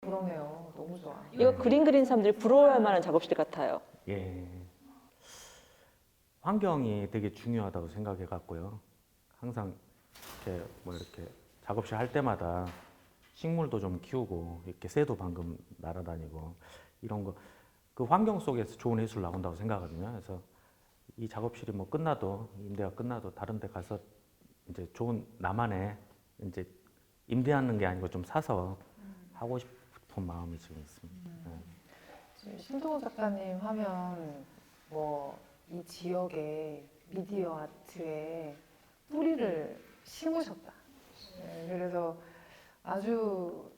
그러네요. 너무 좋아. 이거 그림 그리는 사람들이 부러워할 만한 작업실 같아요. 예. 환경이 되게 중요하다고 생각해 갖고요. 항상 이렇게 작업실 할 때마다 식물도 좀 키우고 이렇게 새도 방금 날아다니고 이런 거 그 환경 속에서 좋은 예술 나온다고 생각하거든요. 그래서 이 작업실이 뭐 끝나도 임대가 끝나도 다른 데 가서 이제 좋은 나만의 이제 임대하는 게 아니고 좀 사서 하고 싶은 마음이 지금 있습니다. 지금 신동훈 작가님 하면 뭐 이 지역의 미디어 아트에 뿌리를 심으셨다. 네, 그래서 아주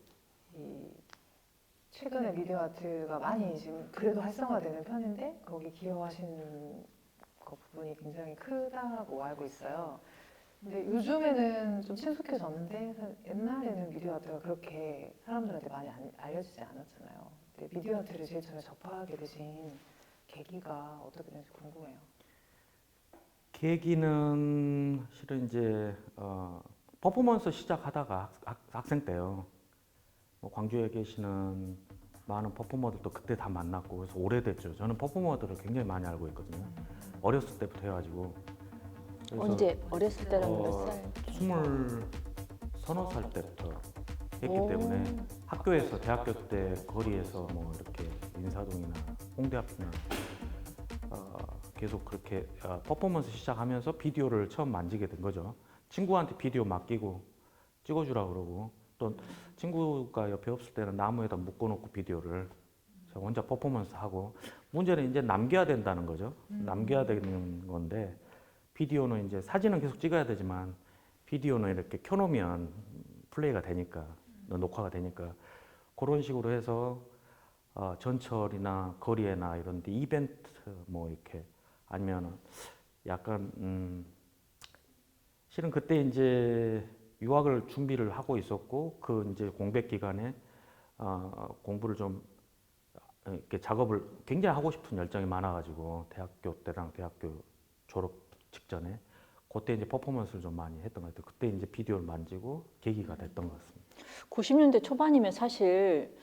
이 최근에 미디어 아트가 많이 지금 그래도 활성화되는 편인데 거기 기여하신 그 부분이 굉장히 크다고 알고 있어요. 근데 요즘에는 좀 친숙해졌는데 옛날에는 미디어 아트가 그렇게 사람들한테 많이 알려지지 않았잖아요. 근데 미디어 아트를 제일 처음에 접하게 되신 계기가 어떻게 되는지 궁금해요. 계기는 실은 이제 퍼포먼스 시작하다가 학생 때요. 뭐 광주에 계시는 많은 퍼포머들도 그때 다 만났고 그래서 오래됐죠. 저는 퍼포머들을 굉장히 많이 알고 있거든요. 어렸을 때부터 해가지고. 그래서 언제 어렸을 때라면 몇 살? 20살 때부터 했기 오. 때문에 학교에서 대학교 때 거리에서 뭐 이렇게 인사동이나 홍대 앞이나 계속 그렇게 퍼포먼스 시작하면서 비디오를 처음 만지게 된 거죠. 친구한테 비디오 맡기고 찍어주라 그러고 또 친구가 옆에 없을 때는 나무에다 묶어놓고 비디오를 제가 혼자 퍼포먼스 하고 문제는 이제 남겨야 된다는 거죠. 남겨야 되는 건데 비디오는 이제 사진은 계속 찍어야 되지만 비디오는 이렇게 켜놓으면 플레이가 되니까 녹화가 되니까 그런 식으로 해서 전철이나 거리에나 이런 데 이벤트 뭐 이렇게 아니면 약간 실은 그때 이제 유학을 준비를 하고 있었고 그 이제 공백 기간에 공부를 좀 이렇게 작업을 굉장히 하고 싶은 열정이 많아가지고 대학교 때랑 대학교 졸업 직전에 그때 이제 퍼포먼스를 좀 많이 했던 것 같아요. 그때 이제 비디오를 만지고 계기가 됐던 것 같습니다. 90년대 초반이면 사실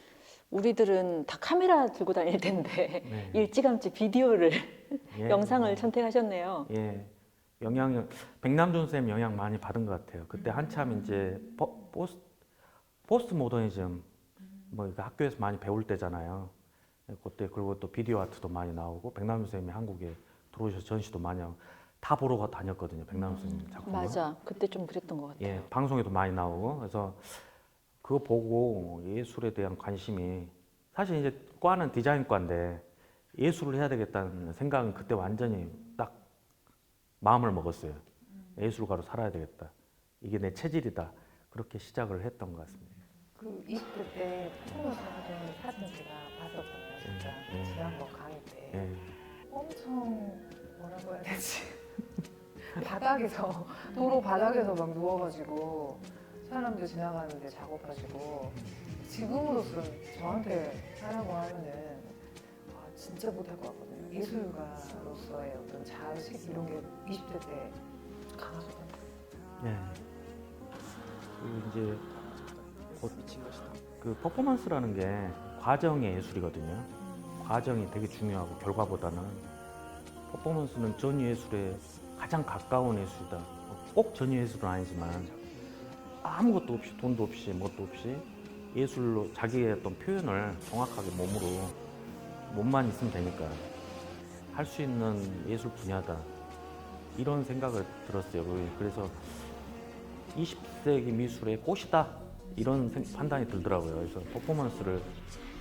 우리들은 다 카메라 들고 다닐 텐데 네. 일찌감치 비디오를 예, 영상을 선택하셨네요. 예, 영향 백남준 쌤 영향 많이 받은 것 같아요. 그때 한참 이제 포스트 모더니즘 뭐 이거 학교에서 많이 배울 때잖아요. 그때 그리고 또 비디오 아트도 많이 나오고 백남준 쌤이 한국에 들어오셔서 전시도 많이 하고 다 보러 다녔거든요. 백남준 쌤 작품. 맞아. 그때 좀 그랬던 것 같아요. 예, 방송에도 많이 나오고 그래서 그거 보고 예술에 대한 관심이 사실 이제 과는 디자인과인데 예술을 해야 되겠다는 생각은 그때 완전히 딱 마음을 먹었어요. 예술가로 살아야 되겠다. 이게 내 체질이다. 그렇게 시작을 했던 것 같습니다. 그 20대 때 퍼포먼스 하던 사진 제가 봤었거든요. 진짜 지난번 강의 때 예. 엄청 뭐라고 해야 되지? 바닥에서 도로 바닥에서 막 누워가지고 사람들 지나가는데 작업하시고 지금으로서는 저한테 하라고 하면은 진짜 못할 것 같거든요. 예술가로서의 어떤 자의식 이런 게 20대 때 강하셨거든요. 예. 그리고 이제 그 퍼포먼스라는 게 과정의 예술이거든요. 과정이 되게 중요하고 결과보다는 퍼포먼스는 전예술에 가장 가까운 예술이다. 꼭 전예술은 아니지만 아무것도 없이 돈도 없이 뭣도 없이 예술로 자기의 어떤 표현을 정확하게 몸으로 몸만 있으면 되니까 할 수 있는 예술 분야다. 이런 생각을 들었어요. 그래서 20세기 미술의 꽃이다. 이런 판단이 들더라고요. 그래서 퍼포먼스를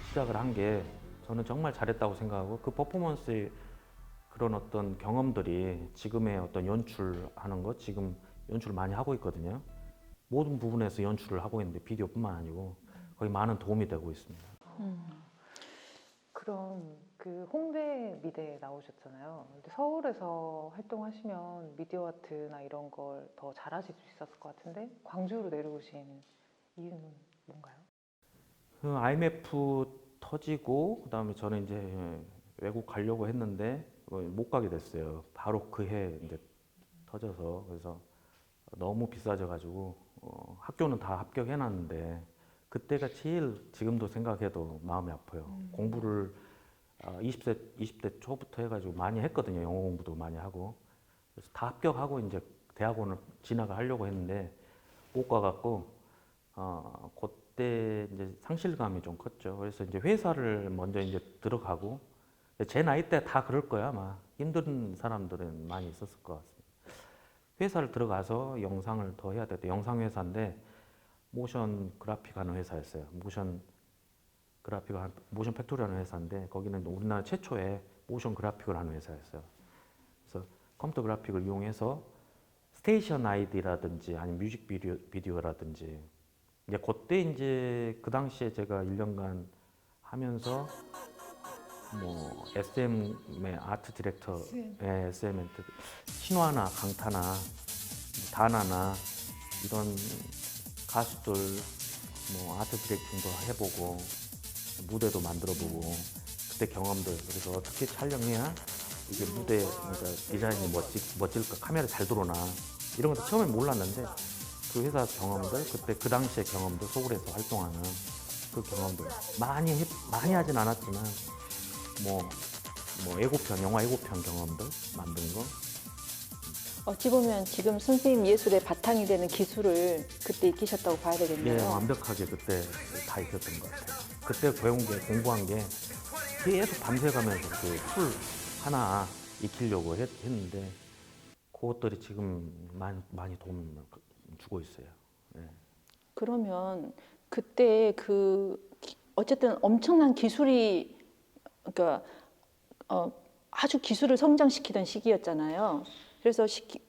시작을 한 게 저는 정말 잘했다고 생각하고 그 퍼포먼스의 그런 어떤 경험들이 지금의 어떤 연출하는 것, 지금 연출을 많이 하고 있거든요. 모든 부분에서 연출을 하고 있는데 비디오뿐만 아니고 거의 많은 도움이 되고 있습니다. 그럼 그 홍대 미대에 나오셨잖아요. 근데 서울에서 활동하시면 미디어 아트나 이런 걸 더 잘하실 수 있었을 것 같은데 광주로 내려오신 이유는 뭔가요? 그 IMF 터지고 그다음에 저는 이제 외국 가려고 했는데 못 가게 됐어요. 바로 그 해 이제 터져서. 그래서 너무 비싸져 가지고 학교는 다 합격해놨는데 그때가 제일 지금도 생각해도 마음이 아파요. 공부를 20대 초부터 해가지고 많이 했거든요. 영어 공부도 많이 하고. 그래서 다 합격하고 이제 대학원을 진학을 하려고 했는데 못 가갖고 그때 이제 상실감이 좀 컸죠. 그래서 이제 회사를 먼저 이제 들어가고 제 나이 때 다 그럴 거야 아마. 힘든 사람들은 많이 있었을 것 같습니다. 회사를 들어가서 영상을 더 해야 됐대. 영상 회사인데 모션 그래픽 하는 회사였어요. 모션 팩토리라는 회사인데 거기는 우리나라 최초의 모션 그래픽을 하는 회사였어요. 그래서 컴퓨터 그래픽을 이용해서 스테이션 아이디라든지 아니면 뮤직비디오라든지 이제 그때 이제 그 당시에 제가 1년간 하면서 뭐 SM의 아트 디렉터, SM 신화나 강타나 다나나 이런 가수들 뭐 아트 디렉팅도 해보고 무대도 만들어보고 그때 경험들. 그래서 어떻게 촬영해야 이게 무대 그러니까 디자인이 멋질까, 카메라 잘 들어오나 이런 것도 처음엔 몰랐는데 그 회사 경험들, 그때 그 당시의 경험들, 서울에서 활동하는 그 경험들 많이 하진 않았지만 뭐 예고편, 영화 예고편 경험들 만든 거. 어찌 보면 지금 선생님 예술의 바탕이 되는 기술을 그때 익히셨다고 봐야 예, 되겠네요. 완벽하게 그때 다 익혔던 것 같아요. 그때 배운 게, 공부한 게 계속 밤새가면서 그 풀 하나 익히려고 했는데 그것들이 지금 많이 도움을 주고 있어요. 예. 그러면 그때 어쨌든 엄청난 기술이 그러니까 아주 기술을 성장시키던 시기였잖아요. 그래서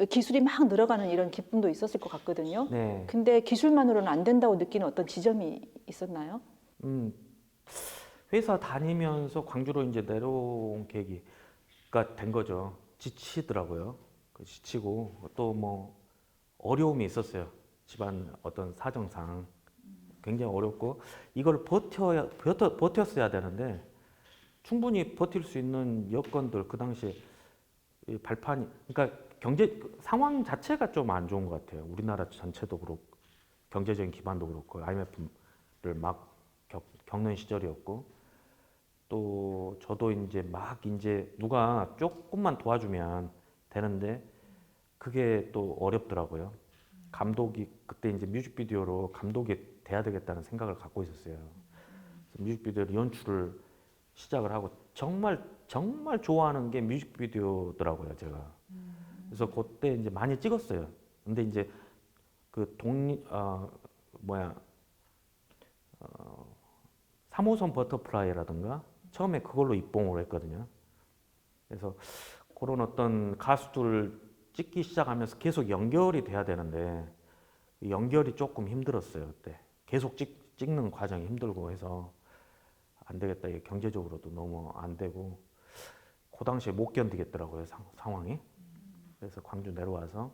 기술이 막 늘어가는 이런 기쁨도 있었을 것 같거든요. 네. 근데 기술만으로는 안 된다고 느끼는 어떤 지점이 있었나요? 음, 회사 다니면서 광주로 이제 내려온 계기가 된 거죠. 지치더라고요. 지치고 또 뭐 어려움이 있었어요. 집안 어떤 사정상 굉장히 어렵고 이걸 버텼어야 되는데 충분히 버틸 수 있는 여건들 그 당시에 이 발판이 그러니까 경제 상황 자체가 좀 안 좋은 것 같아요. 우리나라 전체도 그렇고 경제적인 기반도 그렇고 IMF를 막 겪는 시절이었고 또 저도 이제 누가 조금만 도와주면 되는데 그게 또 어렵더라고요. 감독이 그때 이제 뮤직비디오로 감독이 돼야 되겠다는 생각을 갖고 있었어요. 그래서 뮤직비디오로 연출을 시작을 하고 정말 좋아하는 게 뮤직비디오더라고요, 제가. 그래서 그때 이제 많이 찍었어요. 근데 이제 그 3호선 버터플라이라든가 처음에 그걸로 입봉을 했거든요. 그래서 그런 어떤 가수들 찍기 시작하면서 계속 연결이 돼야 되는데 연결이 조금 힘들었어요, 그때. 계속 찍는 과정이 힘들고 해서 안 되겠다. 이게 경제적으로도 너무 안 되고 그 당시에 못 견디겠더라고요, 상황이. 그래서 광주 내려와서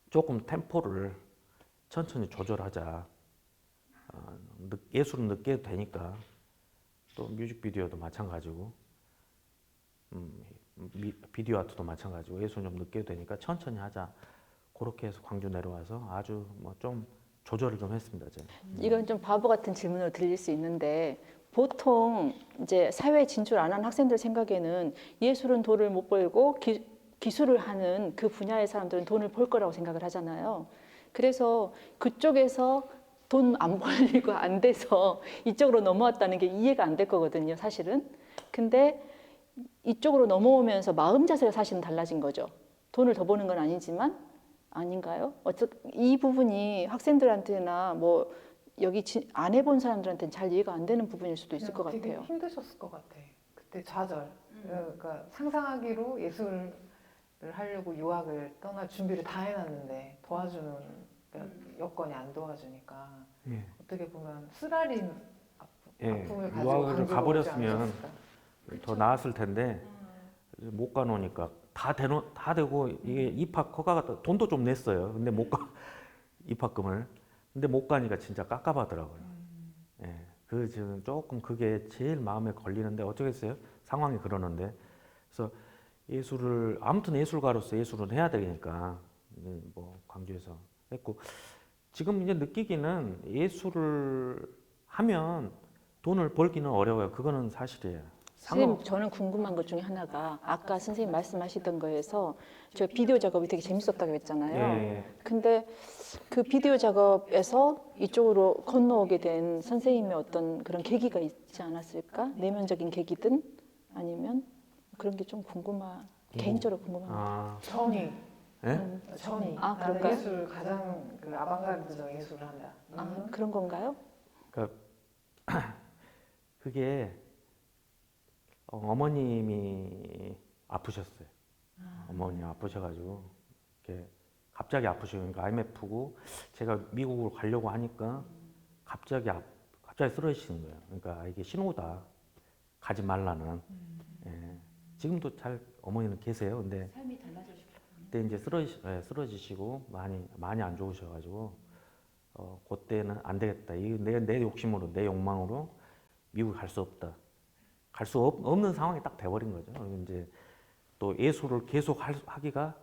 조금 템포를 천천히 조절하자. 예술은 늦게 해도 되니까 또 뮤직비디오도 마찬가지고 비디오 아트도 마찬가지고 예술은 좀 늦게 해도 되니까 천천히 하자. 그렇게 해서 광주 내려와서 아주 뭐 좀 조절을 좀 했습니다, 저는. 이건 좀 바보 같은 질문으로 들릴 수 있는데 보통 이제 사회에 진출 안 한 학생들 생각에는 예술은 돈을 못 벌고 기술을 하는 그 분야의 사람들은 돈을 벌 거라고 생각을 하잖아요. 그래서 그쪽에서 돈 안 벌리고 안 돼서 이쪽으로 넘어왔다는 게 이해가 안 될 거거든요, 사실은. 근데 이쪽으로 넘어오면서 마음 자세가 사실은 달라진 거죠. 돈을 더 버는 건 아니지만 아닌가요? 이 부분이 학생들한테나 뭐 여기 안 해본 사람들한테는 잘 이해가 안 되는 부분일 수도 있을 것 되게 같아요. 힘드셨을 것 같아. 그때 좌절. 그러니까 상상하기로 예술을 하려고 유학을 떠날 준비를 다 해놨는데 도와주는 여건이 안 도와주니까 예. 어떻게 보면 쓰라린 예, 아픔을 가지고 유학을 광주로 오지 가버렸으면 않으셨을까? 더 나았을 텐데 못 가놓으니까 다 되고 이게 입학 허가가 돈도 좀 냈어요. 근데 못 가 입학금을. 근데 못 가니까 진짜 깝깝하더라고요. 예, 그 지금 조금 그게 제일 마음에 걸리는데 어쩌겠어요. 상황이 그러는데. 그래서 예술을 아무튼 예술가로서 예술은 해야 되니까 뭐 광주에서 했고 지금 이제 느끼기는 예술을 하면 돈을 벌기는 어려워요. 그거는 사실이에요. 선생님, 저는 궁금한 것 중에 하나가 아까 선생님 말씀하시던 거에서 저 비디오 작업이 되게 재밌었다고 했잖아요. 예, 근데 그 비디오 작업에서 이쪽으로 건너오게 된 선생님의 어떤 그런 계기가 있지 않았을까? 내면적인 계기든 아니면 그런 게 좀 개인적으로 궁금합니다. 아, 천이. 예? 천이. 아, 나는 그런가요? 예술 가장 그 아방가르드적 예술을 한다. 아, 그런 건가요? 그게 어머님이 아프셨어요. 어머니 아프셔가지고 이렇게 갑자기 아프시니까 IMF고 제가 미국으로 가려고 하니까 갑자기 쓰러지시는 거예요. 그러니까 이게 신호다. 가지 말라는. 예. 지금도 잘 어머니는 계세요. 근데 삶이 달라지셨군요. 그때 이제 쓰러지시고 많이 안 좋으셔가지고 그때는 안 되겠다. 이게 내 욕심으로 내 욕망으로 미국 갈 수 없다. 갈 수 없는 상황이 딱 돼버린 거죠. 이제 또 예술을 계속 하기가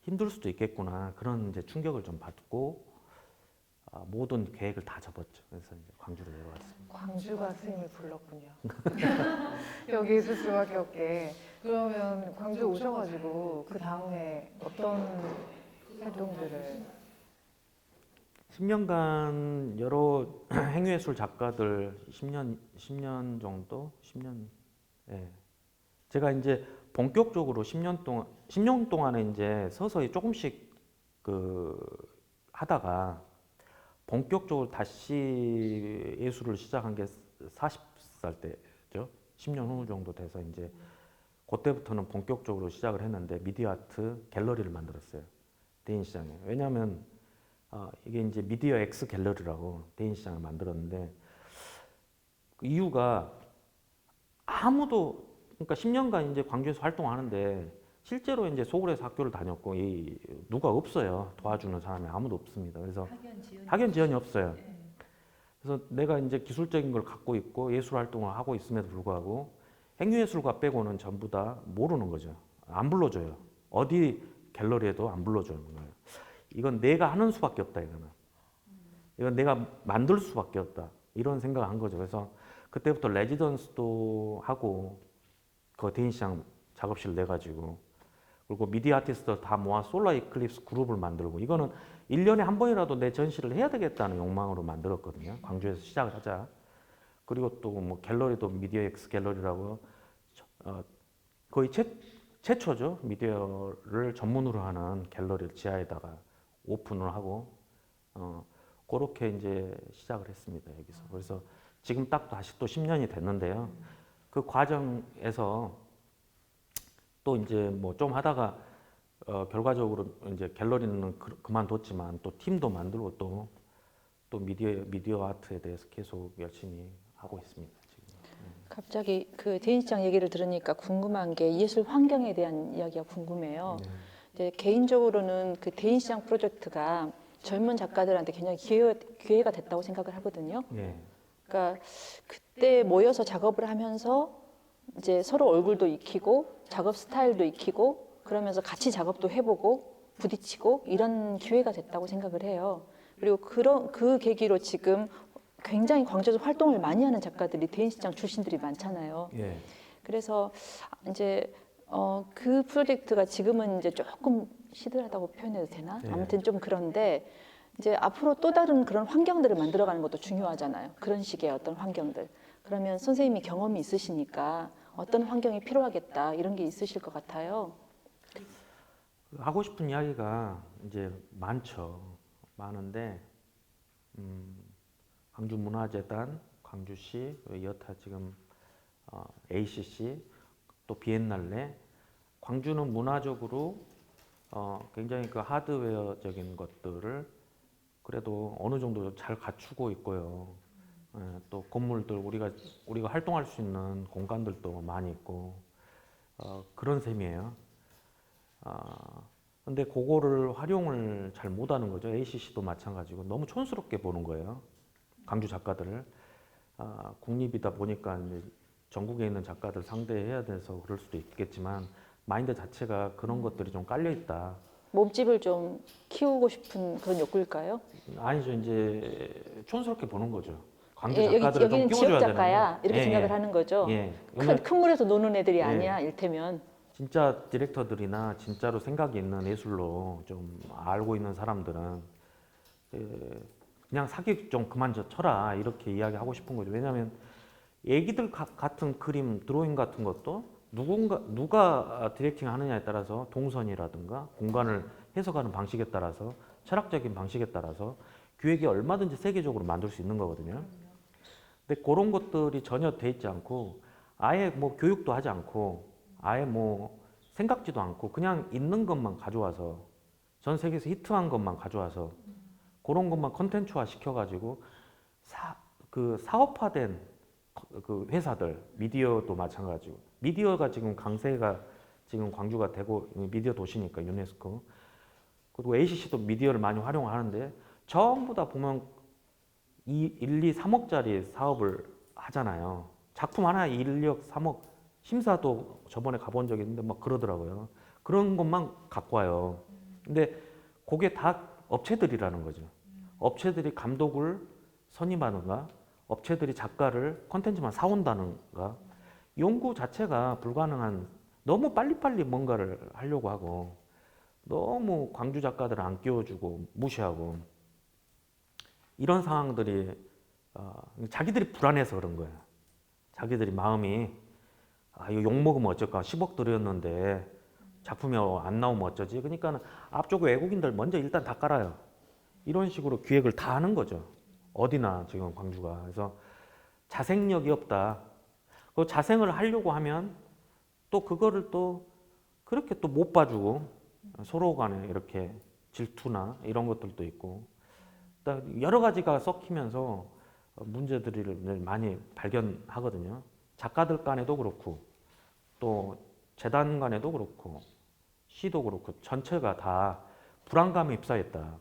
힘들 수도 있겠구나 그런 이제 충격을 좀 받고 모든 계획을 다 접었죠. 그래서 이제 광주로 내려왔습니다. 광주가 스님을 불렀군요. 여기 있을 수밖에 없게. 그러면 광주 오셔가지고 그 다음에 어떤 활동들을 10년간 여러 행위예술 작가들 10년 정도 10년 예. 제가 이제 본격적으로 10년 동안에 이제 서서히 조금씩 그 하다가 본격적으로 다시 예술을 시작한 게 40살 때죠. 10년 후 정도 돼서 이제 그때부터는 본격적으로 시작을 했는데 미디어 아트 갤러리를 만들었어요. 대인 시장에. 왜냐하면 이게 이제 미디어 X 갤러리라고 대인 시장을 만들었는데 그 이유가 아무도 그러니까 10년간 이제 광주에서 활동하는데 실제로 이제 서울에서 학교를 다녔고 누가 없어요. 도와주는 사람이 아무도 없습니다. 그래서 학연 지연이 없어요. 그래서 내가 이제 기술적인 걸 갖고 있고 예술 활동을 하고 있음에도 불구하고 행위예술가 빼고는 전부 다 모르는 거죠. 안 불러줘요. 어디 갤러리에도 안 불러주는 거예요. 이건 내가 하는 수밖에 없다. 이건 내가 만들 수밖에 없다. 이런 생각을 한 거죠. 그래서 그때부터 레지던스도 하고 그 대인시장 작업실 내가지고 그리고 미디어 아티스트 다 모아 솔라 이클립스 그룹을 만들고 이거는 1년에 한 번이라도 내 전시를 해야 되겠다는 욕망으로 만들었거든요. 광주에서 시작을 하자. 그리고 또 뭐 갤러리도 미디어 엑스 갤러리라고 거의 최초죠. 미디어를 전문으로 하는 갤러리를 지하에다가 오픈을 하고 그렇게 이제 시작을 했습니다. 여기서. 그래서 지금 딱 다시 또 10년이 됐는데요. 그 과정에서 또 이제 뭐 좀 하다가 결과적으로 이제 갤러리는 그만뒀지만 또 팀도 만들고 또 미디어 아트에 대해서 계속 열심히 하고 있습니다. 지금. 갑자기 그 대인시장 얘기를 들으니까 궁금한 게 예술 환경에 대한 이야기가 궁금해요. 네. 이제 개인적으로는 그 대인시장 프로젝트가 젊은 작가들한테 굉장히 기회가 됐다고 생각을 하거든요. 네. 그러니까 그때 모여서 작업을 하면서 이제 서로 얼굴도 익히고 작업 스타일도 익히고 그러면서 같이 작업도 해보고 부딪히고 이런 기회가 됐다고 생각을 해요. 그리고 그 계기로 지금 굉장히 광주에서 활동을 많이 하는 작가들이 대인시장 출신들이 많잖아요. 예. 그래서 이제 그 프로젝트가 지금은 이제 조금 시들하다고 표현해도 되나? 네. 아무튼 좀 그런데 이제 앞으로 또 다른 그런 환경들을 만들어가는 것도 중요하잖아요. 그런 식의 어떤 환경들. 그러면 선생님이 경험이 있으시니까 어떤 환경이 필요하겠다 이런 게 있으실 것 같아요. 하고 싶은 이야기가 이제 많은데 광주문화재단, 광주시, 여타 지금 ACC, 또 비엔날레. 광주는 문화적으로 굉장히 그 하드웨어적인 것들을 그래도 어느 정도 잘 갖추고 있고요. 또 건물들 우리가 활동할 수 있는 공간들도 많이 있고 그런 셈이에요. 근데 그거를 활용을 잘 못하는 거죠. ACC도 마찬가지고 너무 촌스럽게 보는 거예요. 광주 작가들을. 국립이다 보니까 이제 전국에 있는 작가들 상대해야 돼서 그럴 수도 있겠지만 마인드 자체가 그런 것들이 좀 깔려 있다. 몸집을 좀 키우고 싶은 그런 욕구일까요? 아니죠. 이제 촌스럽게 보는 거죠. 광주 예, 작가들을 좀 여기는 지역 띄워줘야 작가야 되는데. 이렇게 예, 생각을 하는 거죠. 예. 큰 물에서 노는 애들이 예. 아니야 일테면. 진짜 디렉터들이나 진짜로 생각이 있는 예술로 좀 알고 있는 사람들은 그냥 사기 좀 그만 쳐라 이렇게 이야기하고 싶은 거죠. 왜냐하면 애기들 같은 그림, 드로잉 같은 것도 누가 디렉팅 하느냐에 따라서 동선이라든가 공간을 해석하는 방식에 따라서 철학적인 방식에 따라서 기획이 얼마든지 세계적으로 만들 수 있는 거거든요. 근데 그런 것들이 전혀 돼 있지 않고 아예 뭐 교육도 하지 않고 아예 뭐 생각지도 않고 그냥 있는 것만 가져와서 전 세계에서 히트한 것만 가져와서 그런 것만 컨텐츠화 시켜가지고 그 사업화된 그 회사들 미디어도 마찬가지고 미디어가 지금 강세가 지금 광주가 되고 미디어 도시니까 유네스코 그리고 ACC도 미디어를 많이 활용하는데 전부 다 보면 1, 2, 3억짜리 사업을 하잖아요. 작품 하나에 1, 2억, 3억 심사도 저번에 가본 적이 있는데 막 그러더라고요. 그런 것만 갖고 와요. 근데 그게 다 업체들이라는 거죠. 업체들이 감독을 선임하는가, 업체들이 작가를 콘텐츠만 사온다는가, 연구 자체가 불가능한 너무 빨리빨리 뭔가를 하려고 하고 너무 광주 작가들을 안 끼워주고 무시하고 이런 상황들이 자기들이 불안해서 그런 거예요. 자기들이 마음이 이거 욕먹으면 어쩔까 10억 들였는데 작품이 안 나오면 어쩌지. 그러니까 앞쪽 외국인들 먼저 일단 다 깔아요. 이런 식으로 기획을 다 하는 거죠. 어디나 지금 광주가. 그래서 자생력이 없다. 그 자생을 하려고 하면 또 그거를 또 그렇게 또 못 봐주고 서로 간에 이렇게 질투나 이런 것들도 있고 여러 가지가 섞이면서 문제들을 많이 발견하거든요. 작가들 간에도 그렇고 또 재단 간에도 그렇고 시도 그렇고 전체가 다 불안감에 휩싸였다.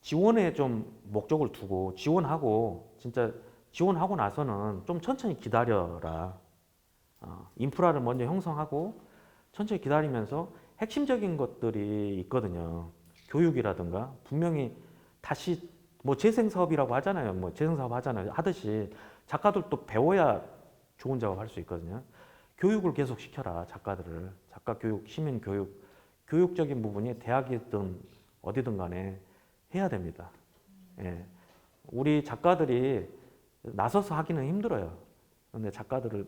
지원에 좀 목적을 두고 지원하고 진짜 지원하고 나서는 좀 천천히 기다려라. 인프라를 먼저 형성하고 천천히 기다리면서 핵심적인 것들이 있거든요. 교육이라든가 분명히 다시 뭐 재생 사업이라고 하잖아요. 뭐 재생 사업 하잖아요. 하듯이 작가들도 배워야 좋은 작업할 수 있거든요. 교육을 계속 시켜라 작가들을. 작가 교육, 시민 교육, 교육적인 부분이 대학이든 어디든 간에 해야 됩니다. 예. 우리 작가들이 나서서 하기는 힘들어요. 근데 작가들을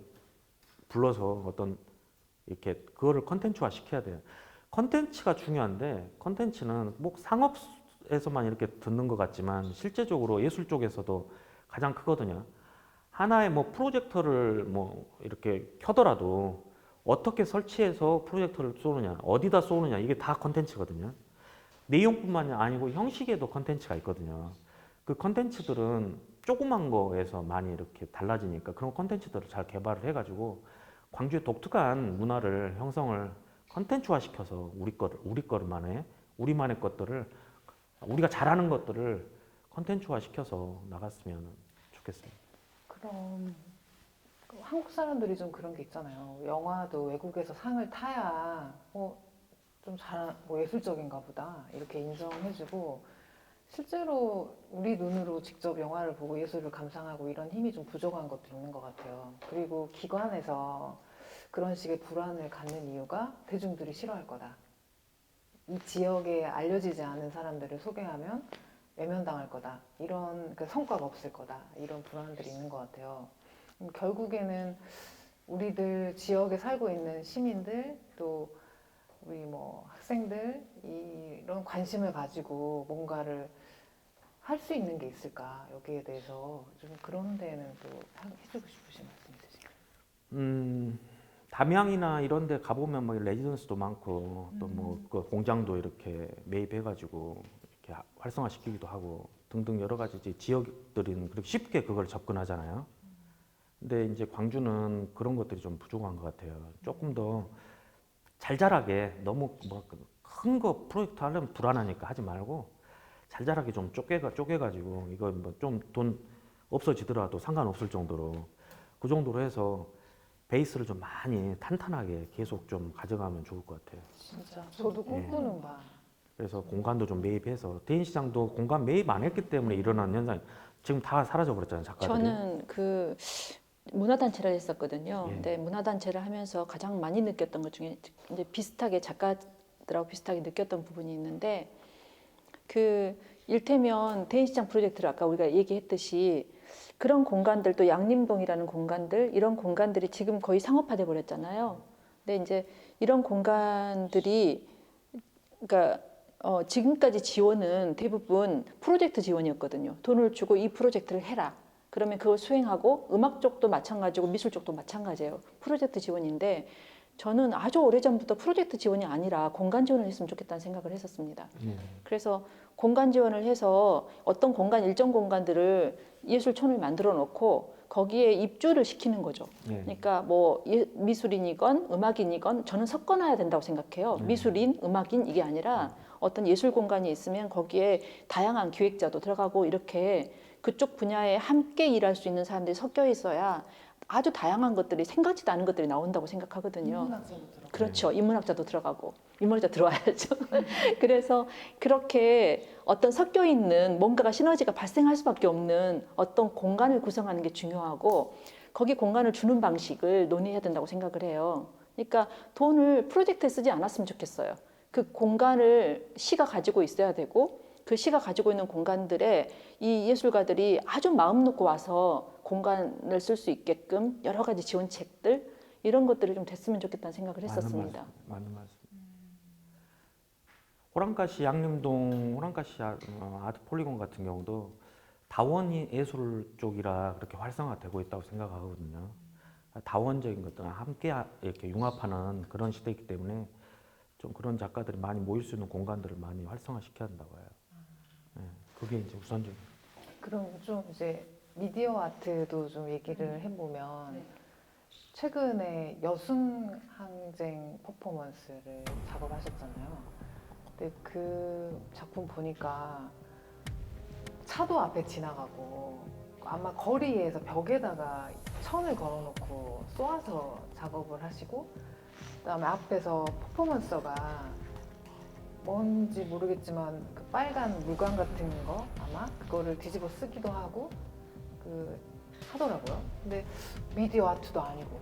불러서 어떤 이렇게 그거를 컨텐츠화 시켜야 돼요. 컨텐츠가 중요한데 컨텐츠는 꼭 상업에서만 이렇게 듣는 것 같지만 실제적으로 예술 쪽에서도 가장 크거든요. 하나의 뭐 프로젝터를 뭐 이렇게 켜더라도 어떻게 설치해서 프로젝터를 쏘느냐, 어디다 쏘느냐 이게 다 컨텐츠거든요. 내용뿐만이 아니고 형식에도 컨텐츠가 있거든요. 그 컨텐츠들은 조그만 거에서 많이 이렇게 달라지니까 그런 컨텐츠들을 잘 개발을 해가지고 광주의 독특한 문화를 형성을 컨텐츠화 시켜서 우리 거만의 우리만의 것들을 우리가 잘하는 것들을 컨텐츠화 시켜서 나갔으면 좋겠습니다. 그럼 한국 사람들이 좀 그런 게 있잖아요. 영화도 외국에서 상을 타야 좀 잘한 뭐 예술적인가 보다 이렇게 인정해주고 실제로 우리 눈으로 직접 영화를 보고 예술을 감상하고 이런 힘이 좀 부족한 것도 있는 것 같아요. 그리고 기관에서 그런 식의 불안을 갖는 이유가 대중들이 싫어할 거다. 이 지역에 알려지지 않은 사람들을 소개하면 외면당할 거다. 이런 성과가 없을 거다. 이런 불안들이 있는 것 같아요. 결국에는 우리들 지역에 살고 있는 시민들 또 우리 뭐 학생들 이런 관심을 가지고 뭔가를 할 수 있는 게 있을까 여기에 대해서 좀 그런 데는 또 해주고 싶으신 말씀 있으실까요? 담양이나 이런 데 가보면 뭐 레지던스도 많고 또 뭐 그 공장도 이렇게 매입해가지고 이렇게 활성화시키기도 하고 등등 여러 가지 이제 지역들은 그렇게 쉽게 그걸 접근하잖아요. 근데 이제 광주는 그런 것들이 좀 부족한 것 같아요. 조금 더 잘잘하게 너무 뭐 큰 거 프로젝트 하려면 불안하니까 하지 말고 잘잘하게 좀 쪼개가지고 이거 뭐 좀 돈 없어지더라도 상관없을 정도로 그 정도로 해서 베이스를 좀 많이 탄탄하게 계속 좀 가져가면 좋을 것 같아요. 진짜 저도 꿈꾸는 바. 그래서 공간도 좀 매입해서 대인 시장도 공간 매입 안 했기 때문에 일어난 현상 지금 다 사라져 버렸잖아요, 작가들이. 저는 그 문화단체를 했었거든요. 예. 근데 문화단체를 하면서 가장 많이 느꼈던 것 중에 이제 비슷하게 작가들하고 비슷하게 느꼈던 부분이 있는데 그 일테면 대인시장 프로젝트를 아까 우리가 얘기했듯이 그런 공간들도 양림동이라는 공간들 이런 공간들이 지금 거의 상업화돼 버렸잖아요. 근데 이제 이런 공간들이 그러니까 지금까지 지원은 대부분 프로젝트 지원이었거든요. 돈을 주고 이 프로젝트를 해라. 그러면 그걸 수행하고 음악 쪽도 마찬가지고 미술 쪽도 마찬가지예요. 프로젝트 지원인데 저는 아주 오래전부터 프로젝트 지원이 아니라 공간 지원을 했으면 좋겠다는 생각을 했었습니다. 그래서 공간 지원을 해서 어떤 공간, 일정 공간들을 예술촌을 만들어 놓고 거기에 입주를 시키는 거죠. 그러니까 뭐 미술인이건 음악인이건 저는 섞어놔야 된다고 생각해요. 미술인, 음악인 이게 아니라 어떤 예술 공간이 있으면 거기에 다양한 기획자도 들어가고 이렇게 그쪽 분야에 함께 일할 수 있는 사람들이 섞여 있어야 아주 다양한 것들이 생각지도 않은 것들이 나온다고 생각하거든요. 인문학자도 들어가고. 그렇죠. 인문학자도 들어가고 인문학자 들어와야죠. 그래서 그렇게 어떤 섞여 있는 뭔가가 시너지가 발생할 수밖에 없는 어떤 공간을 구성하는 게 중요하고 거기 공간을 주는 방식을 논의해야 된다고 생각을 해요. 그러니까 돈을 프로젝트에 쓰지 않았으면 좋겠어요. 그 공간을 시가 가지고 있어야 되고 그 시가 가지고 있는 공간들에 이 예술가들이 아주 마음 놓고 와서 공간을 쓸 수 있게끔 여러 가지 지원책들 이런 것들이 좀 됐으면 좋겠다는 생각을 했었습니다. 맞는 말씀. 호랑가시 양림동 호랑가시 아트 폴리곤 같은 경우도 다원 예술 쪽이라 그렇게 활성화되고 있다고 생각하거든요. 다원적인 것들과 함께 이렇게 융합하는 그런 시대이기 때문에 좀 그런 작가들이 많이 모일 수 있는 공간들을 많이 활성화시켜야 한다고 해요. 네, 그게 이제 우선적인. 그럼 좀 이제 미디어 아트도 좀 얘기를 해보면 최근에 여순항쟁 퍼포먼스를 작업하셨잖아요. 근데 그 작품 보니까 차도 앞에 지나가고 아마 거리에서 벽에다가 천을 걸어놓고 쏘아서 작업을 하시고 그다음에 앞에서 퍼포먼서가 뭔지 모르겠지만 그 빨간 물감 같은 거 아마 그거를 뒤집어 쓰기도 하고 그 하더라고요. 근데 미디어 아트도 아니고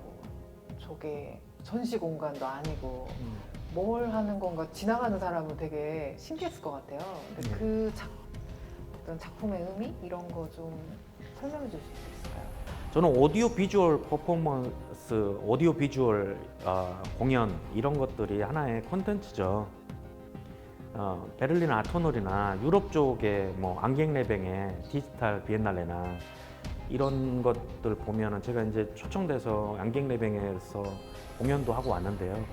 저게 전시 공간도 아니고 뭘 하는 건가 지나가는 사람은 되게 신기했을 것 같아요. 근데 어떤 작품의 의미 이런 거 좀 설명해 줄 수 있을까요? 저는 오디오 비주얼 퍼포먼스, 오디오 비주얼 공연 이런 것들이 하나의 콘텐츠죠. 베를린 아토널이나 유럽 쪽의 뭐 앙갱레뱅의 디지털 비엔날레나 이런 것들 보면은 제가 이제 초청돼서 앙갱레뱅에서 공연도 하고 왔는데요.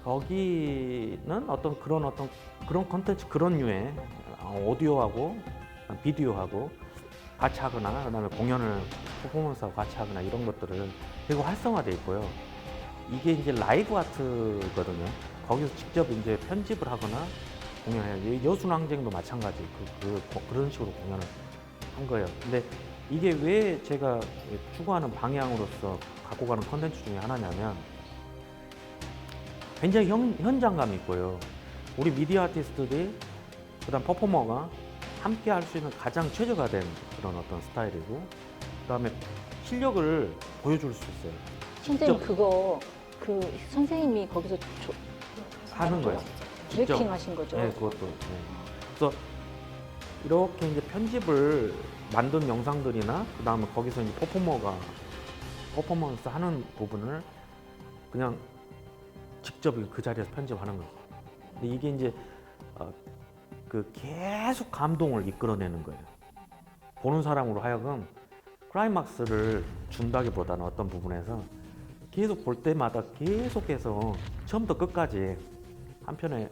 거기는 어떤 그런 콘텐츠 그런 류의 오디오하고 비디오하고 같이 하거나 그다음에 공연을 퍼포먼스하고 같이 하거나 이런 것들을 되게 활성화돼 있고요. 이게 이제 라이브 아트거든요. 거기서 직접 이제 편집을 하거나 공연해요. 여순항쟁도 마찬가지 그런 식으로 공연을 한 거예요. 근데 이게 왜 제가 추구하는 방향으로서 갖고 가는 컨텐츠 중에 하나냐면 굉장히 현장감이 있고요. 우리 미디어 아티스트들이 그다음 퍼포머가 함께 할 수 있는 가장 최적화된 그런 어떤 스타일이고 그다음에 실력을 보여줄 수 있어요. 선생님 그거 그 선생님이 거기서 하는 거예요. 디렉팅 하신 거죠? 네, 그것도. 네. 그래서 이렇게 이제 편집을 만든 영상들이나 그다음에 거기서 이제 퍼포먼스 하는 부분을 그냥 직접 그 자리에서 편집하는 거죠. 근데 이게 이제 그 계속 감동을 이끌어내는 거예요. 보는 사람으로 하여금 클라이막스를 준다기보다는 어떤 부분에서 계속 볼 때마다 계속해서 처음부터 끝까지 한편의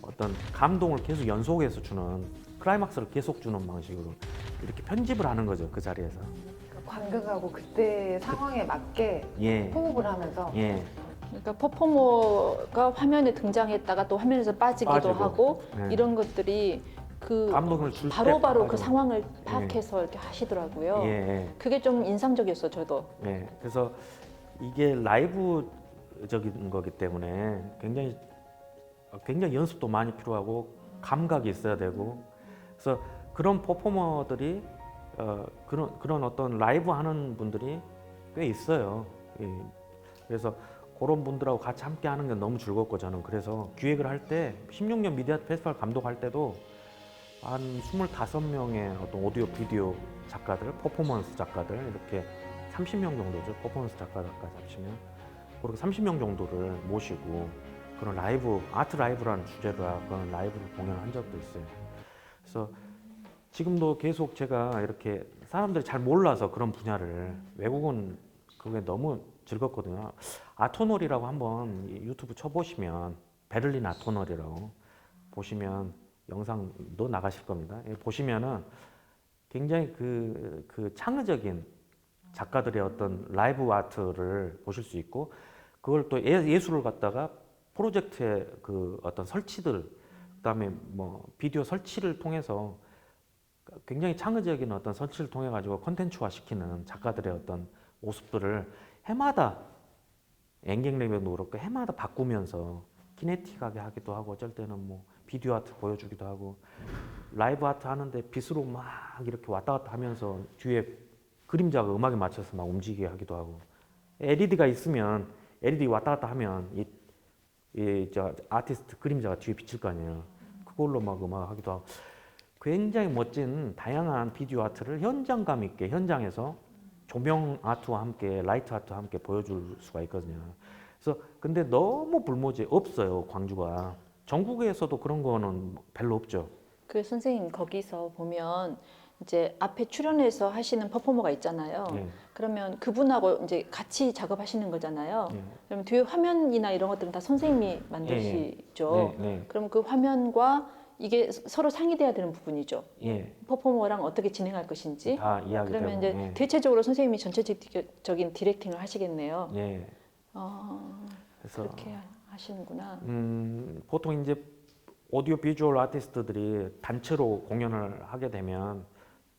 어떤 감동을 계속 연속해서 주는 클라이막스를 계속 주는 방식으로 이렇게 편집을 하는 거죠, 그 자리에서. 관객하고 그때 상황에 맞게 예, 호흡을 하면서 예, 그러니까 퍼포머가 화면에 등장했다가 또 화면에서 빠지기도 빠지고. 하고 예. 이런 것들이 그 감동을 줄 때 바로바로 그 빠지고. 상황을 파악해서 이렇게 하시더라고요. 예, 예. 그게 좀 인상적이었어요, 저도. 네, 그래서 이게 라이브적인 거기 때문에 굉장히 연습도 많이 필요하고 감각이 있어야 되고, 그래서 그런 퍼포머들이 그런 어떤 라이브 하는 분들이 꽤 있어요. 예. 그래서 그런 분들하고 같이 함께 하는 게 너무 즐겁고, 저는 그래서 기획을 할 때 16년 미디어 페스티벌 감독할 때도 한 25명의 어떤 오디오 비디오 작가들, 퍼포먼스 작가들 이렇게 30명 정도죠. 퍼포먼스 작가까지 합치면 그렇게 30명 정도를 모시고 그런 라이브, 아트 라이브라는 주제로 그런 라이브를 공연한 적도 있어요. 그래서 지금도 계속 제가 이렇게 사람들이 잘 몰라서 그런 분야를, 외국은 그게 너무 즐겁거든요. 아토놀이라고 한번 유튜브 쳐보시면, 베를린 아토놀이라고 보시면 영상도 나가실 겁니다. 보시면은 굉장히 그 창의적인 작가들의 어떤 라이브 아트를 보실 수 있고, 그걸 또 예술을 갖다가 프로젝트의 그 어떤 설치들, 그다음에 뭐 비디오 설치를 통해서 굉장히 창의적인 어떤 설치를 통해 가지고 콘텐츠화 시키는 작가들의 어떤 모습들을 해마다, 앵갱 레벨도 그렇고 해마다 바꾸면서 키네틱하게 하기도 하고, 어쩔 때는 뭐 비디오 아트 보여주기도 하고, 라이브 아트 하는데 빛으로 막 이렇게 왔다 갔다 하면서 뒤에 그림자가 음악에 맞춰서 막 움직이게 하기도 하고, LED가 있으면 LED 왔다 갔다 하면 저 아티스트 그림자가 뒤에 비칠 거 아니에요. 그걸로 막 음악 하기도 하고, 굉장히 멋진 다양한 비디오 아트를 현장감 있게 현장에서 조명 아트와 함께, 라이트 아트와 함께 보여줄 수가 있거든요. 그래서 근데 너무 불모지 없어요, 광주가. 전국에서도 그런 거는 별로 없죠. 그 선생님 거기서 보면 이제 앞에 출연해서 하시는 퍼포머가 있잖아요. 예, 그러면 그분하고 이제 같이 작업하시는 거잖아요. 예. 그럼 뒤에 화면이나 이런 것들은 다 선생님이 만드시죠. 네, 네, 그럼 그 화면과 이게 서로 상의돼야 되는 부분이죠. 예. 퍼포머랑 어떻게 진행할 것인지. 다 이야기 그러면 되고, 이제 대체적으로 선생님이 전체적인 디렉팅을 하시겠네요. 예. 아, 그래서 그렇게 하시는구나. 보통 이제 오디오 비주얼 아티스트들이 단체로 공연을 하게 되면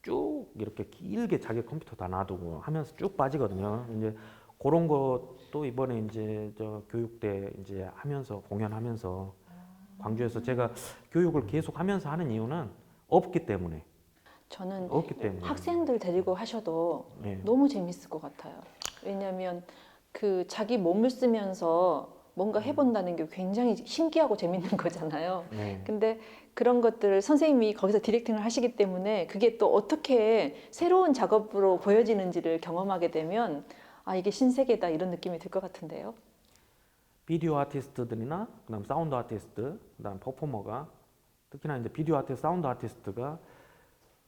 쭉 이렇게 길게 자기 컴퓨터 다 놔두고 하면서 쭉 빠지거든요. 이제 그런 것도 이번에 이제 저 교육대 이제 하면서 공연하면서 광주에서 제가 교육을 계속 하면서 하는 이유는 없기 때문에. 저는 없기 때문에. 학생들 데리고 하셔도 예. 너무 재밌을 것 같아요. 왜냐하면 그 자기 몸을 쓰면서 뭔가 해본다는 게 굉장히 신기하고 재밌는 거잖아요. 네. 근데 그런 것들을 선생님이 거기서 디렉팅을 하시기 때문에 그게 또 어떻게 새로운 작업으로 보여지는지를 경험하게 되면 아, 이게 신세계다 이런 느낌이 들 것 같은데요. 비디오 아티스트들이나 그다음 사운드 아티스트, 그다음 퍼포머가, 특히나 이제 비디오 아티스트, 사운드 아티스트가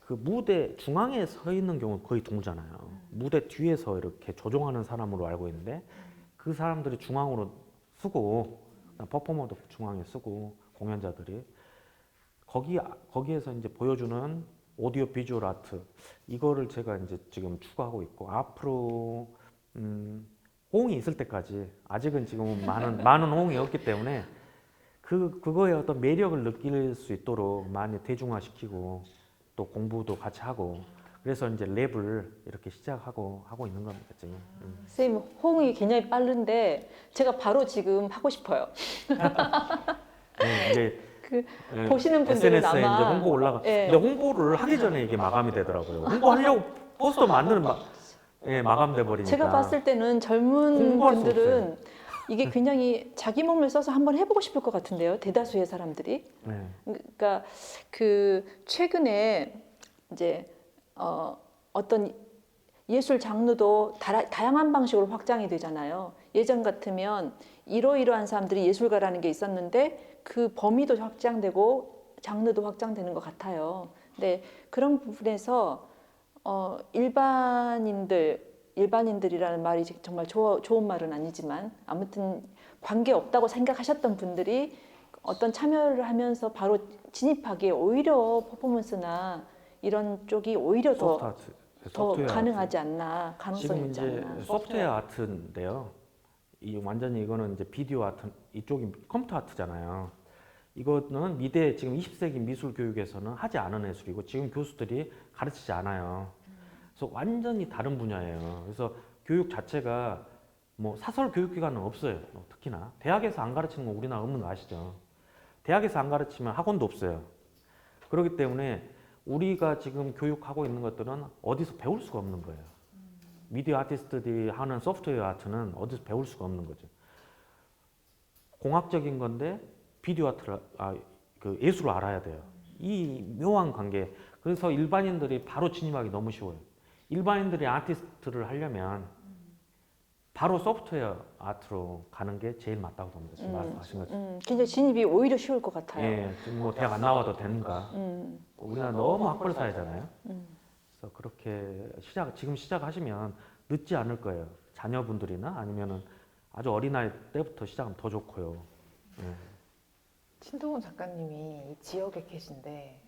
그 무대 중앙에 서 있는 경우는 거의 드물잖아요. 무대 뒤에서 이렇게 조종하는 사람으로 알고 있는데, 그 사람들이 중앙으로 쓰고, 퍼포머도 중앙에 쓰고, 공연자들이 거기에서 이제 보여주는 오디오 비주얼 아트, 이거를 제가 이제 지금 추구하고 있고, 앞으로 호응이 있을 때까지, 아직은 지금 많은 호응이 없기 때문에 그거의 어떤 매력을 느낄 수 있도록 많이 대중화시키고, 또 공부도 같이 하고, 그래서 이제 랩을 이렇게 시작하고 하고 있는 겁니다, 지금. 선생님 호응이 굉장히 빠른데 제가 바로 지금 하고 싶어요. 네, 이제 그 예, 보시는 분들은 SNS에 아마 이제 홍보 올라가. 예. 근데 홍보를 하기 전에 이게 마감이 되더라고요. 홍보하려고 포스터 만드는 마감돼 버리니까. 제가 봤을 때는 젊은 홍보할 수 분들은 이게 굉장히 자기 몸을 써서 한번 해보고 싶을 것 같은데요. 대다수의 사람들이. 네. 그러니까 그 최근에 이제 어떤 예술 장르도 다양한 방식으로 확장이 되잖아요. 예전 같으면 이러이러한 사람들이 예술가라는 게 있었는데 그 범위도 확장되고 장르도 확장되는 것 같아요. 근데 그런 부분에서 일반인들이라는 말이 정말 좋은 말은 아니지만 아무튼 관계 없다고 생각하셨던 분들이 어떤 참여를 하면서 바로 진입하기에 오히려 퍼포먼스나 이런 쪽이 오히려 소프트 더 아트, 소프트웨어 가능하지 않나, 가능성이 지금 있지 이제 않나. 소프트웨어 아트인데요. 이 완전히 이거는 이제 비디오 아트 이쪽이 컴퓨터 아트잖아요. 이거는 미대 지금 20세기 미술 교육에서는 하지 않은 예술이고 지금 교수들이 가르치지 않아요. 그래서 완전히 다른 분야예요. 그래서 교육 자체가 뭐 사설 교육기관은 없어요. 특히나 대학에서 안 가르치는 건 우리나라 없는 거 아시죠? 대학에서 안 가르치면 학원도 없어요. 그렇기 때문에 우리가 지금 교육하고 있는 것들은 어디서 배울 수가 없는 거예요. 미디어 아티스트들이 하는 소프트웨어 아트는 어디서 배울 수가 없는 거죠. 공학적인 건데 비디오 아트를 그 예술을 알아야 돼요. 이 묘한 관계. 그래서 일반인들이 바로 진입하기 너무 쉬워요. 일반인들이 아티스트를 하려면 바로 소프트웨어 아트로 가는 게 제일 맞다고 봅니다. 지금 말씀하신 것처럼. 굉장히 진입이 오히려 쉬울 것 같아요. 예, 지금 뭐 대학 안 나와도 되는가. 우리나라 너무 학벌 사회잖아요. 그래서 그렇게 지금 시작하시면 늦지 않을 거예요. 자녀분들이나 아니면은 아주 어린아이 때부터 시작하면 더 좋고요. 예. 신동훈 작가님이 이 지역에 계신데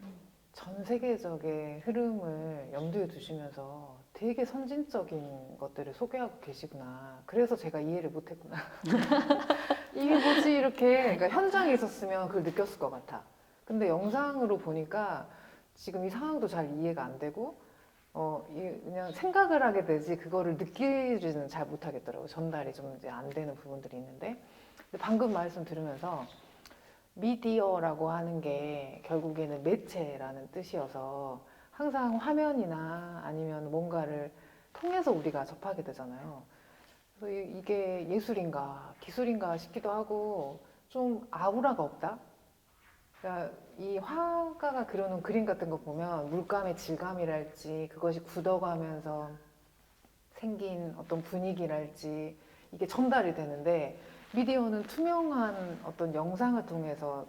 전 세계적의 흐름을 염두에 두시면서 되게 선진적인 것들을 소개하고 계시구나. 그래서 제가 이해를 못했구나. 이게 뭐지 이렇게 그러니까 현장에 있었으면 그걸 느꼈을 것 같아. 근데 영상으로 보니까 지금 이 상황도 잘 이해가 안 되고 그냥 생각을 하게 되지 그거를 느끼지는 잘 못하겠더라고요. 전달이 좀 이제 안 되는 부분들이 있는데 근데 방금 말씀 들으면서 미디어라고 하는 게 결국에는 매체라는 뜻이어서 항상 화면이나 아니면 뭔가를 통해서 우리가 접하게 되잖아요. 그래서 이게 예술인가 기술인가 싶기도 하고 좀 아우라가 없다? 그러니까 이 화가가 그려놓은 그림 같은 거 보면 물감의 질감이랄지 그것이 굳어가면서 생긴 어떤 분위기랄지 이게 전달이 되는데 미디어는 투명한 어떤 영상을 통해서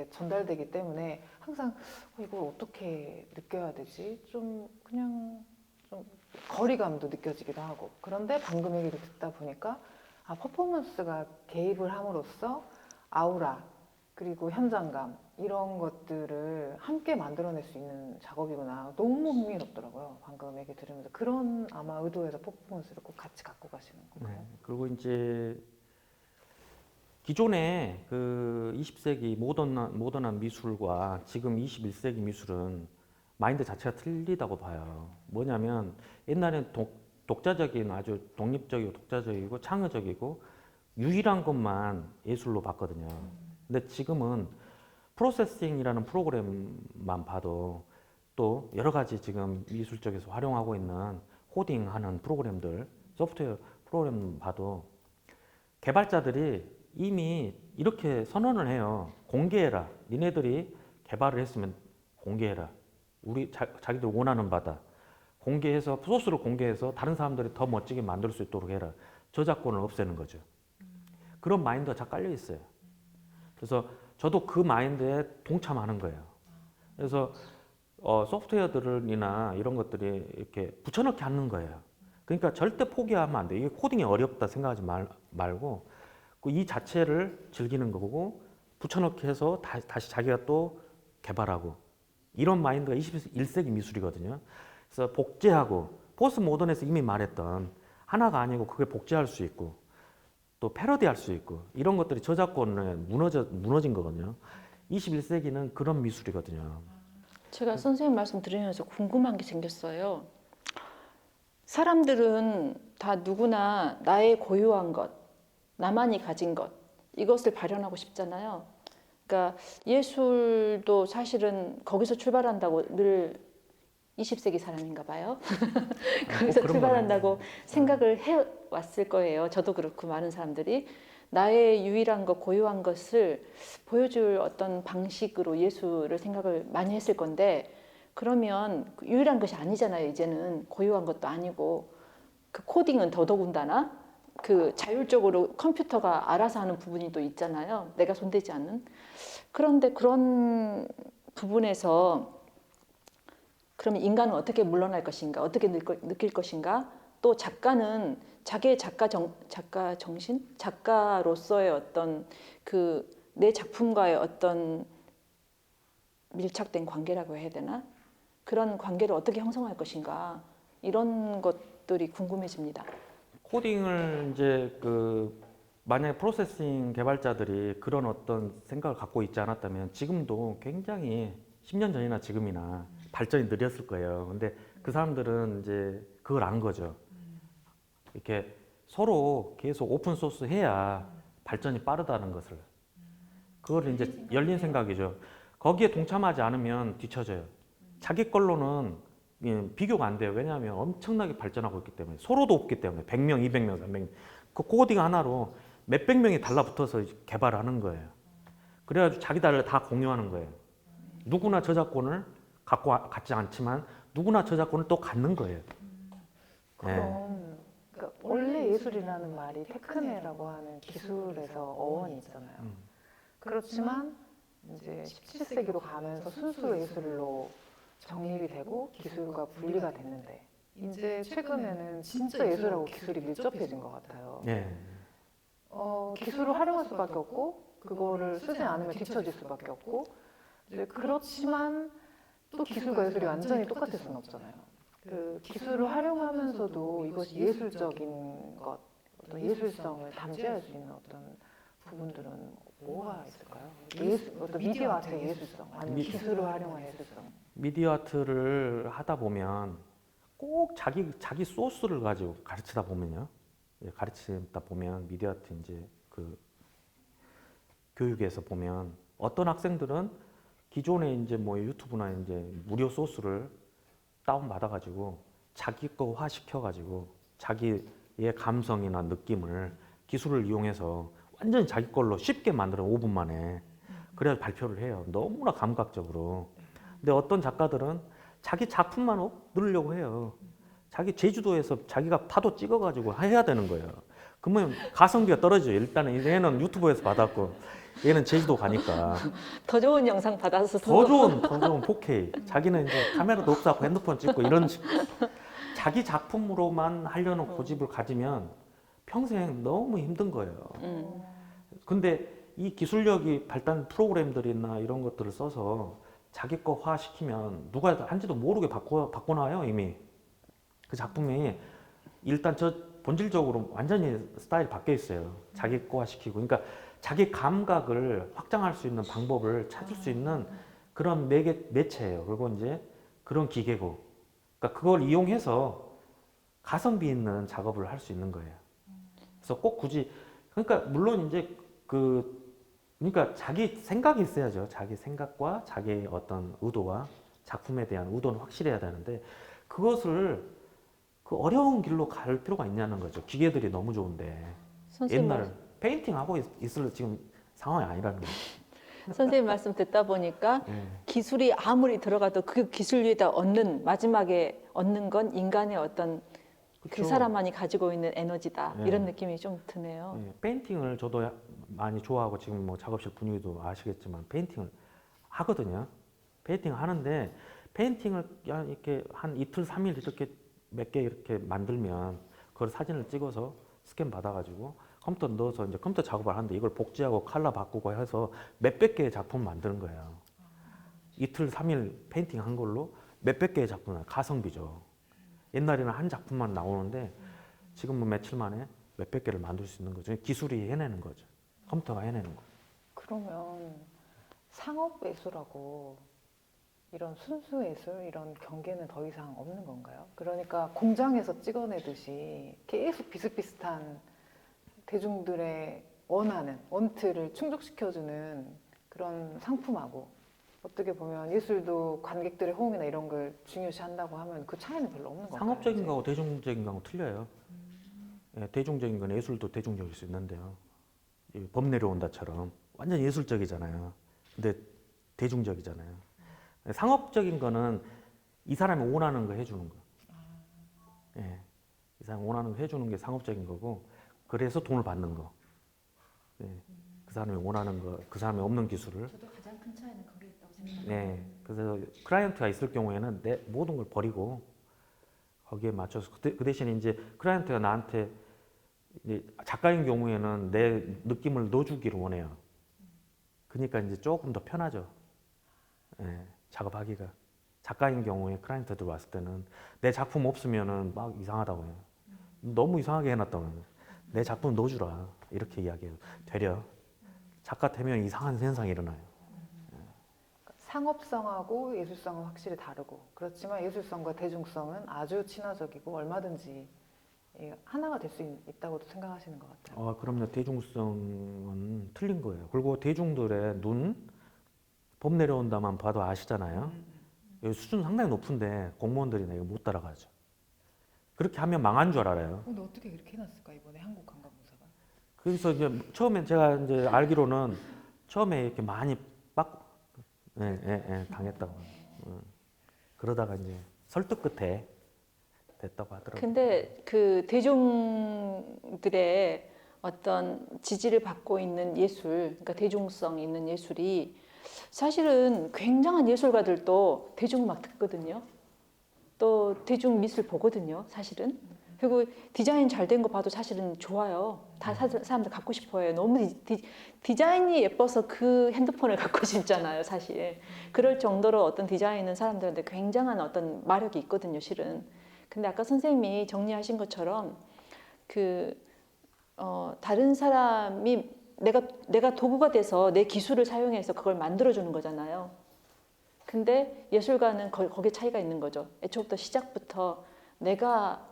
전달되기 때문에 항상 이걸 어떻게 느껴야 되지? 좀 그냥 좀 거리감도 느껴지기도 하고 그런데 방금 얘기를 듣다 보니까 퍼포먼스가 개입을 함으로써 아우라 그리고 현장감 이런 것들을 함께 만들어낼 수 있는 작업이구나. 너무 흥미롭더라고요. 방금 얘기 들으면서 그런 아마 의도에서 퍼포먼스를 꼭 같이 갖고 가시는 건가요? 네. 그리고 이제 기존의 그 20세기 모던한 미술과 지금 21세기 미술은 마인드 자체가 틀리다고 봐요. 뭐냐면 옛날엔 독자적인 아주 독립적이고 독자적이고 창의적이고 유일한 것만 예술로 봤거든요. 근데 지금은 프로세싱이라는 프로그램만 봐도 또 여러 가지 지금 미술 쪽에서 활용하고 있는 코딩하는 프로그램들, 소프트웨어 프로그램 봐도 개발자들이 이미 이렇게 선언을 해요. 공개해라. 니네들이 개발을 했으면 공개해라. 자기들 원하는 바다. 공개해서 소스를 공개해서 다른 사람들이 더 멋지게 만들 수 있도록 해라. 저작권을 없애는 거죠. 그런 마인드가 잘 깔려 있어요. 그래서 저도 그 마인드에 동참하는 거예요. 그래서 소프트웨어들이나 이런 것들이 이렇게 붙여넣기 하는 거예요. 그러니까 절대 포기하면 안 돼. 이게 코딩이 어렵다 생각하지 말고 이 자체를 즐기는 거고 붙여넣기 해서 다시 자기가 또 개발하고 이런 마인드가 21세기 미술이거든요. 그래서 복제하고 포스트 모던에서 이미 말했던 하나가 아니고 그게 복제할 수 있고 또 패러디할 수 있고 이런 것들이 저작권에 무너진 거거든요. 21세기는 그런 미술이거든요. 제가 선생님 말씀 들으면서 궁금한 게 생겼어요. 사람들은 다 누구나 나의 고유한 것, 나만이 가진 것, 이것을 발현하고 싶잖아요. 그러니까 예술도 사실은 거기서 출발한다고 늘 20세기 사람인가 봐요. 거기서 출발한다고 생각을 해왔을 거예요. 저도 그렇고 많은 사람들이. 나의 유일한 것, 고유한 것을 보여줄 어떤 방식으로 예술을 생각을 많이 했을 건데 그러면 유일한 것이 아니잖아요. 이제는 고유한 것도 아니고 그 코딩은 더더군다나 그 자율적으로 컴퓨터가 알아서 하는 부분이 또 있잖아요. 내가 손대지 않는. 그런데 그런 부분에서 그러면 인간은 어떻게 물러날 것인가? 어떻게 느낄 것인가? 또 작가는 자기의 작가로서의 어떤 그 내 작품과의 어떤 밀착된 관계라고 해야 되나? 그런 관계를 어떻게 형성할 것인가? 이런 것들이 궁금해집니다. 코딩을 이제 만약에 프로세싱 개발자들이 그런 어떤 생각을 갖고 있지 않았다면 지금도 굉장히 10년 전이나 지금이나 발전이 느렸을 거예요. 근데 그 사람들은 이제 그걸 안 거죠. 이렇게 서로 계속 오픈 소스 해야 발전이 빠르다는 것을. 그걸 이제 열린 생각이죠. 거기에 동참하지 않으면 뒤처져요. 자기 걸로는 비교가 안 돼요. 왜냐하면 엄청나게 발전하고 있기 때문에. 서로도 없기 때문에. 100명, 200명, 300명. 그 코딩 하나로 몇백 명이 달라붙어서 개발하는 거예요. 그래가지고 자기들을 다 공유하는 거예요. 누구나 저작권을 갖지 않지만 누구나 저작권을 또 갖는 거예요. 그럼 그러니까 원래 예술이라는 말이 테크네라고 하는 기술에서 어원이 있잖아요. 그렇지만 이제 17세기로 가면서 순수 예술로 정립이 되고 기술과 분리가 됐는데 이제 최근에는 진짜 예술하고 기술이 밀접해진 것 같아요. 네. 기술을 활용할 수밖에 없고 그거를 쓰지 않으면 뒤처질 수밖에 없고 이제 그렇지만 또 기술과 예술이 완전히 똑같을 수는 없잖아요. 그 기술을 활용하면서도 이것이 예술적인 것, 어떤 예술성을 담재할 수 있는 어떤 부분들은 뭐가 있을까요? 어떤 미디어 아트의 예술성, 아니면 기술을 활용한 예술성. 미디어 아트를 하다 보면 꼭 자기 소스를 가지고 가르치다 보면요. 가르치다 보면 미디어 아트 이제 교육에서 보면 어떤 학생들은 기존에 이제 뭐 유튜브나 이제 무료 소스를 다운 받아가지고 자기 거화 시켜가지고 자기의 감성이나 느낌을 기술을 이용해서 완전히 자기 걸로 쉽게 만들어 5분 만에 그래야 발표를 해요. 너무나 감각적으로. 근데 어떤 작가들은 자기 작품만 넣으려고 해요. 자기 제주도에서 자기가 파도 찍어가지고 해야 되는 거예요. 그러면 가성비가 떨어져요. 일단은 얘는 유튜브에서 받았고 얘는 제주도 가니까 더 좋은 영상 받아서 더 좋은 4K. 자기는 이제 카메라도 없고 핸드폰 찍고 이런 자기 작품으로만 하려는 고집을 가지면 평생 너무 힘든 거예요. 근데 이 기술력이 발달 프로그램들이나 이런 것들을 써서 자기 거화 시키면 누가 한지도 모르게 바꿔놔요 이미. 그 작품이 일단 본질적으로 완전히 스타일이 바뀌어 있어요. 자기 거화 시키고. 그러니까 자기 감각을 확장할 수 있는 방법을 찾을 수 있는 그런 매체예요. 그리고 이제 그런 기계고. 그러니까 그걸 이용해서 가성비 있는 작업을 할 수 있는 거예요. 그래서 꼭 굳이 그러니까 물론 이제 그러니까 자기 생각이 있어야죠. 자기 생각과 자기 어떤 의도와 작품에 대한 의도는 확실해야 되는데 그것을 그 어려운 길로 갈 필요가 있냐는 거죠. 기계들이 너무 좋은데 옛날 페인팅 하고 있을 지금 상황이 아니라는 거죠. 선생님 말씀 듣다 보니까 기술이 아무리 들어가도 그 기술 위에다 마지막에 얻는 건 인간의 어떤 그 그쵸. 사람만이 가지고 있는 에너지다. 네. 이런 느낌이 좀 드네요. 페인팅을 저도 많이 좋아하고 지금 뭐 작업실 분위기도 아시겠지만 페인팅을 하거든요. 페인팅 하는데 페인팅을 이렇게 한 이틀, 3일 이렇게 몇 개 이렇게 만들면 그걸 사진을 찍어서 스캔 받아가지고 컴퓨터 넣어서 이제 컴퓨터 작업을 하는데 이걸 복제하고 컬러 바꾸고 해서 몇백 개의 작품을 만드는 거예요. 이틀, 3일 페인팅 한 걸로 몇백 개의 작품을 가성비죠. 옛날에는 한 작품만 나오는데 지금은 며칠 만에 몇백 개를 만들 수 있는 거죠. 기술이 해내는 거죠. 컴퓨터가 해내는 거. 그러면 상업 예술하고 이런 순수 예술 이런 경계는 더 이상 없는 건가요? 그러니까 공장에서 찍어내듯이 계속 비슷비슷한 대중들의 원하는 원트를 충족시켜주는 그런 상품하고 어떻게 보면 예술도 관객들의 호응이나 이런 걸 중요시한다고 하면 그 차이는 별로 없는 건가요? 상업적인 거하고 대중적인 거하고 틀려요. 대중적인 건 예술도 대중적일 수 있는데요. 범 내려온다처럼 완전 예술적이잖아요. 근데 대중적이잖아요. 상업적인 거는 이 사람이 원하는 거 해주는 거. 이 사람이 원하는 거 해주는 게 상업적인 거고 그래서 돈을 받는 거. 그 사람이 원하는 거, 그 사람이 없는 기술을. 저도 가장 큰 차이는 거기에 있다고 생각합니다. 그래서 클라이언트가 있을 경우에는 내 모든 걸 버리고 거기에 맞춰서 그 대신에 이제 클라이언트가 나한테 이제 작가인 경우에는 내 느낌을 넣어주기를 원해요. 그러니까 이제 조금 더 편하죠. 예, 작업하기가. 작가인 경우에 클라이언트들 왔을 때는 내 작품 없으면은 막 이상하다고 해요. 너무 이상하게 해놨다고 해요. 내 작품 넣어주라 이렇게 이야기해요. 되려 작가 되면 이상한 현상이 일어나요. 상업성하고 예술성은 확실히 다르고 그렇지만 예술성과 대중성은 아주 친화적이고 얼마든지 하나가 될 수 있다고도 생각하시는 것 같아요. 그럼요. 대중성은 틀린 거예요. 그리고 대중들의 눈, 봄 내려온다만 봐도 아시잖아요. 여기 수준 상당히 높은데 공무원들이나 이거 못 따라가죠. 그렇게 하면 망한 줄 알아요. 근데 어떻게 그렇게 해놨을까 이번에 한국관광공사가? 그래서 이제 처음에 제가 이제 알기로는 처음에 이렇게 많이 당했다고. 그러다가 이제 설득 끝에 됐다고 하더라고요. 근데 그 대중들의 어떤 지지를 받고 있는 예술, 그러니까 대중성 있는 예술이 사실은 굉장한 예술가들도 대중음악 듣거든요. 또 대중미술 보거든요, 사실은. 그리고 디자인 잘 된 거 봐도 사실은 좋아요. 다 사람들 갖고 싶어해요. 너무 디자인이 예뻐서 그 핸드폰을 갖고 싶잖아요, 사실. 그럴 정도로 어떤 디자인은 사람들한테 굉장한 어떤 마력이 있거든요, 실은. 근데 아까 선생님이 정리하신 것처럼 다른 사람이 내가 도구가 돼서 내 기술을 사용해서 그걸 만들어주는 거잖아요. 근데 예술가는 거기에 차이가 있는 거죠. 애초부터 시작부터 내가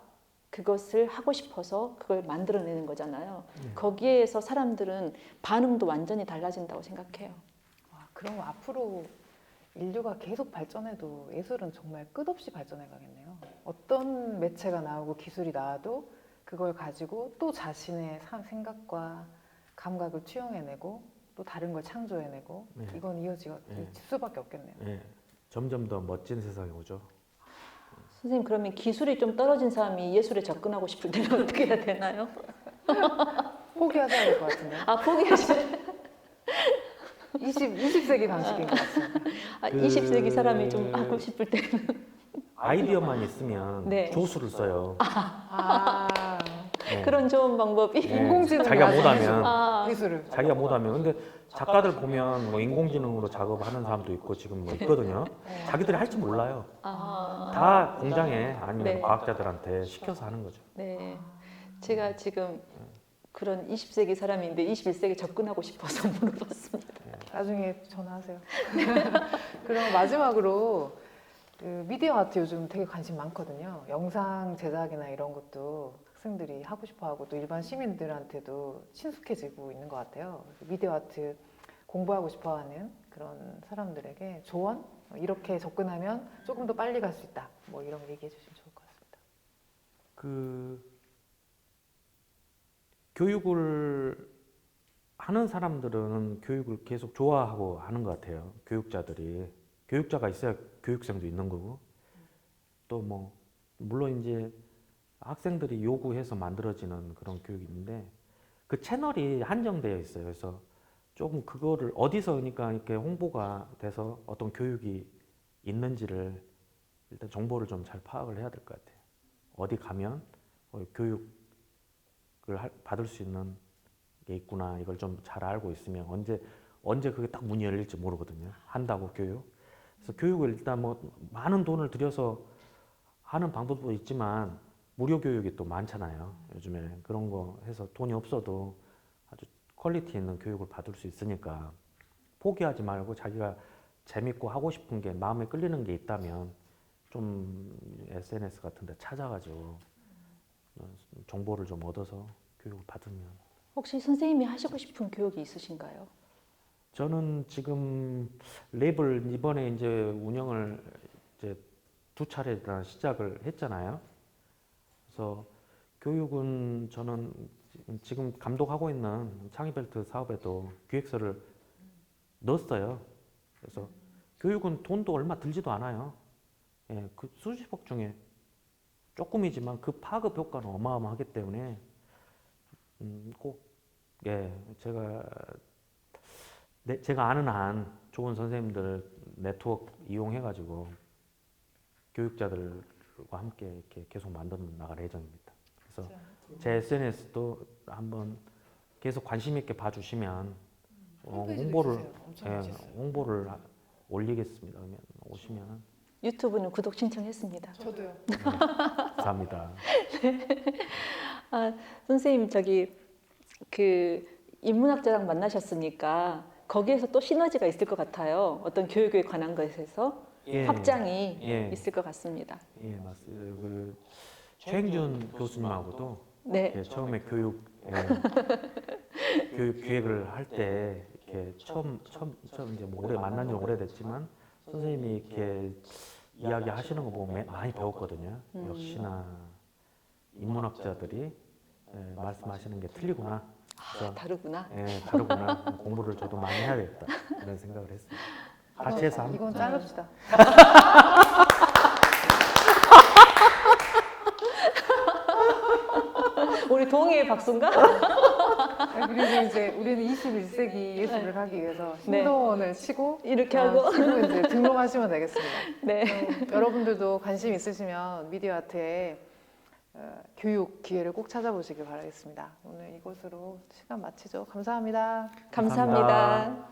그것을 하고 싶어서 그걸 만들어내는 거잖아요. 거기에서 사람들은 반응도 완전히 달라진다고 생각해요. 와, 그럼 앞으로 인류가 계속 발전해도 예술은 정말 끝없이 발전해 가겠네요. 어떤 매체가 나오고 기술이 나와도 그걸 가지고 또 자신의 생각과 감각을 투영해내고 또 다른 걸 창조해내고 네. 이건 이어질 수밖에 없겠네요. 예, 점점 더 멋진 세상이 오죠. 선생님, 그러면 기술이 좀 떨어진 사람이 예술에 접근하고 싶을 때는 어떻게 해야 되나요? 포기하셔야 될 것 같은데요. 포기하셔야 20세기 방식인 것 같습니다. 20세기 사람이 좀 하고 싶을 때는 아이디어만 있으면 네. 조수를 써요. 네. 그런 좋은 방법이 네. 인공지능 자기가 못하면 기술을 자기가 못하면 근데 작가들 보면 뭐 인공지능으로 작업하는 사람도 있고 지금 뭐 있거든요. 자기들이 할 줄 몰라요. 다 공장에 아니면 네. 과학자들한테 시켜서 하는 거죠. 네, 제가 지금 그런 20세기 사람인데 21세기 접근하고 싶어서 물어봤습니다. 나중에 전화하세요. 그럼 마지막으로 그 미디어 아트 요즘 되게 관심 많거든요. 영상 제작이나 이런 것도 학생들이 하고 싶어하고 또 일반 시민들한테도 친숙해지고 있는 것 같아요. 미디어 아트 공부하고 싶어하는 그런 사람들에게 조언? 이렇게 접근하면 조금 더 빨리 갈 수 있다. 뭐 이런 거 얘기해 주시면 좋을 것 같습니다. 교육을 하는 사람들은 교육을 계속 좋아하고 하는 것 같아요. 교육자가 있어야 교육생도 있는 거고 또 뭐 물론 이제 학생들이 요구해서 만들어지는 그런 교육이 있는데 그 채널이 한정되어 있어요. 그래서 조금 그거를 어디서 그러니까 이렇게 홍보가 돼서 어떤 교육이 있는지를 일단 정보를 좀 잘 파악을 해야 될 것 같아요. 어디 가면 교육을 받을 수 있는 게 있구나 이걸 좀 잘 알고 있으면 언제 그게 딱 문이 열릴지 모르거든요. 한다고 교육. 그래서 교육을 일단 뭐 많은 돈을 들여서 하는 방법도 있지만 무료 교육이 또 많잖아요. 요즘에 그런 거 해서 돈이 없어도 아주 퀄리티 있는 교육을 받을 수 있으니까 포기하지 말고 자기가 재밌고 하고 싶은 게 마음에 끌리는 게 있다면 좀 SNS 같은 데 찾아가지고 정보를 좀 얻어서 교육을 받으면 혹시 선생님이 하시고 싶은 교육이 있으신가요? 저는 지금 랩을 이번에 이제 운영을 이제 2차례나 시작을 했잖아요. 그래서 교육은 저는 지금 감독하고 있는 창의벨트 사업에도 기획서를 넣었어요. 그래서 교육은 돈도 얼마 들지도 않아요. 예, 그 수십억 중에 조금이지만 그 파급 효과는 어마어마하기 때문에 꼭 제가 아는 한 좋은 선생님들 네트워크 이용해가지고 교육자들과 함께 이렇게 계속 만들어 나갈 예정입니다. 그래서 제 SNS도 한번 계속 관심 있게 봐주시면 홍보를 홍보를 올리겠습니다. 그러면 오시면 유튜브는 구독 신청했습니다. 저도요. 감사합니다. 아, 선생님 저기 그 인문학자랑 만나셨으니까 거기에서 또 시너지가 있을 것 같아요. 어떤 교육에 관한 것에서 예, 확장이 예. 있을 것 같습니다. 예, 맞습니다. 그 최행준 교수님하고도 네, 예, 처음에 교육 기획을 할 때 이렇게 처음 이제 뭐 오래 만난 지 오래됐지만 선생님이 이렇게 이야기하시는 거 보면 많이 배웠거든요. 역시나 인문학자들이 말씀하시는 게 틀리구나. 그래서 다르구나. 다르구나. 공부를 저도 많이 해야겠다 이런 생각을 했습니다. 같이 해서 이건 자릅시다. 우리 동의의 박수인가? 그리고 이제 우리는 21세기 예술을 하기 위해서 네. 신동원을 치고 이렇게 하고. 치고 이제 등록하시면 되겠습니다. 네. 여러분들도 관심 있으시면 미디어 아트의 교육 기회를 꼭 찾아보시길 바라겠습니다. 오늘 이것으로 시간 마치죠. 감사합니다. 감사합니다.